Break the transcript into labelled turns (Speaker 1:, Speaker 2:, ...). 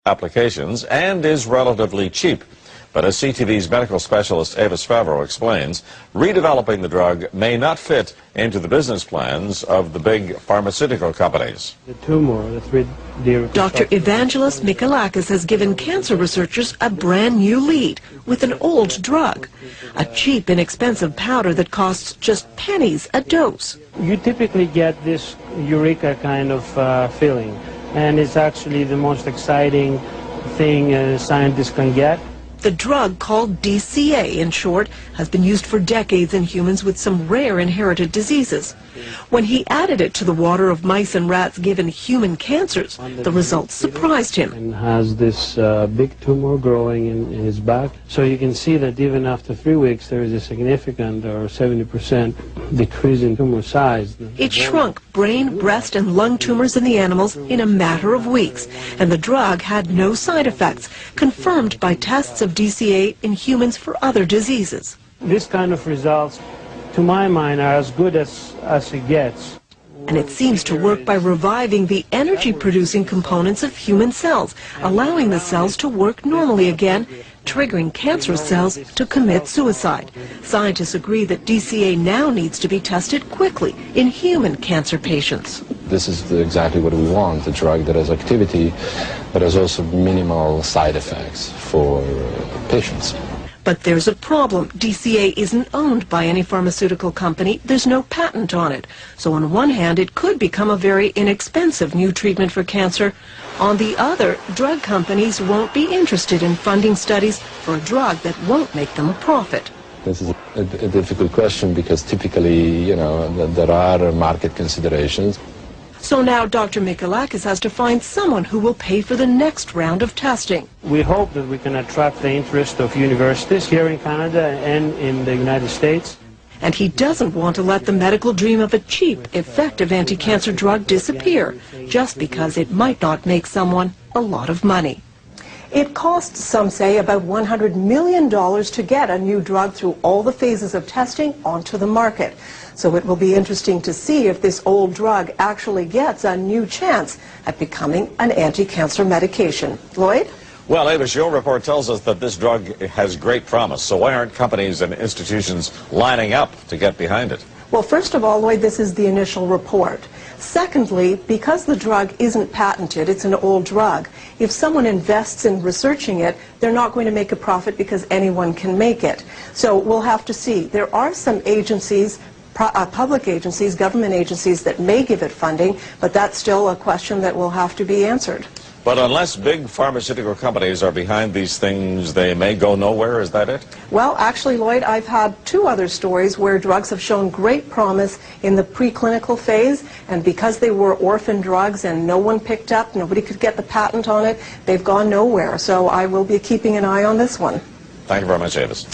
Speaker 1: applications and is relatively cheap. But as CTV's medical specialist Avis Favreau explains, redeveloping the drug may not fit into the business plans of the big pharmaceutical companies.
Speaker 2: The tumor, the 3D
Speaker 3: Dr. Evangelos Mikalakis has given cancer researchers a brand new lead with an old drug, a cheap, inexpensive powder that costs just pennies a dose.
Speaker 2: You typically get this eureka kind of feeling, and it's actually the most exciting thing scientists can get.
Speaker 3: The drug, called DCA in short, has been used for decades in humans with some rare inherited diseases. When he added it to the water of mice and rats given human cancers, the results surprised him.
Speaker 2: And has this big tumor growing in his back. So you can see that even after 3 weeks there is a significant or 70% decrease in tumor size.
Speaker 3: It shrunk brain, breast, and lung tumors in the animals in a matter of weeks, and the drug had no side effects, confirmed by tests of DCA in humans for other diseases.
Speaker 2: This kind of results, to my mind, are as good as it gets.
Speaker 3: And it seems to work by reviving the energy-producing components of human cells, allowing the cells to work normally again, triggering cancerous cells to commit suicide. Scientists agree that DCA now needs to be tested quickly in human cancer patients.
Speaker 4: This is exactly what we want, a drug that has activity, but has also minimal side effects for patients.
Speaker 3: But there's a problem. DCA isn't owned by any pharmaceutical company. There's no patent on it. So on one hand, it could become a very inexpensive new treatment for cancer. On the other, drug companies won't be interested in funding studies for a drug that won't make them a profit.
Speaker 4: This is a difficult question because typically, there are market considerations.
Speaker 3: So now Dr. Mikalakis has to find someone who will pay for the next round of testing.
Speaker 2: We hope that we can attract the interest of universities here in Canada and in the United States.
Speaker 3: And he doesn't want to let the medical dream of a cheap, effective anti-cancer drug disappear, just because it might not make someone a lot of money. It costs, some say, about $100 million to get a new drug through all the phases of testing onto the market. So it will be interesting to see if this old drug actually gets a new chance at becoming an anti-cancer medication. Lloyd?
Speaker 1: Well, Avis, your report tells us that this drug has great promise. So why aren't companies and institutions lining up to get behind it?
Speaker 3: Well, first of all, Lloyd, this is the initial report. Secondly, because the drug isn't patented, it's an old drug, if someone invests in researching it, they're not going to make a profit because anyone can make it. So we'll have to see. There are some agencies, public agencies, government agencies that may give it funding, but that's still a question that will have to be answered.
Speaker 1: But unless big pharmaceutical companies are behind these things, they may go nowhere, is that it?
Speaker 3: Well, actually, Lloyd, I've had 2 other stories where drugs have shown great promise in the preclinical phase, and because they were orphan drugs and no one picked up, nobody could get the patent on it, they've gone nowhere. So I will be keeping an eye on this one.
Speaker 1: Thank you very much, Avis.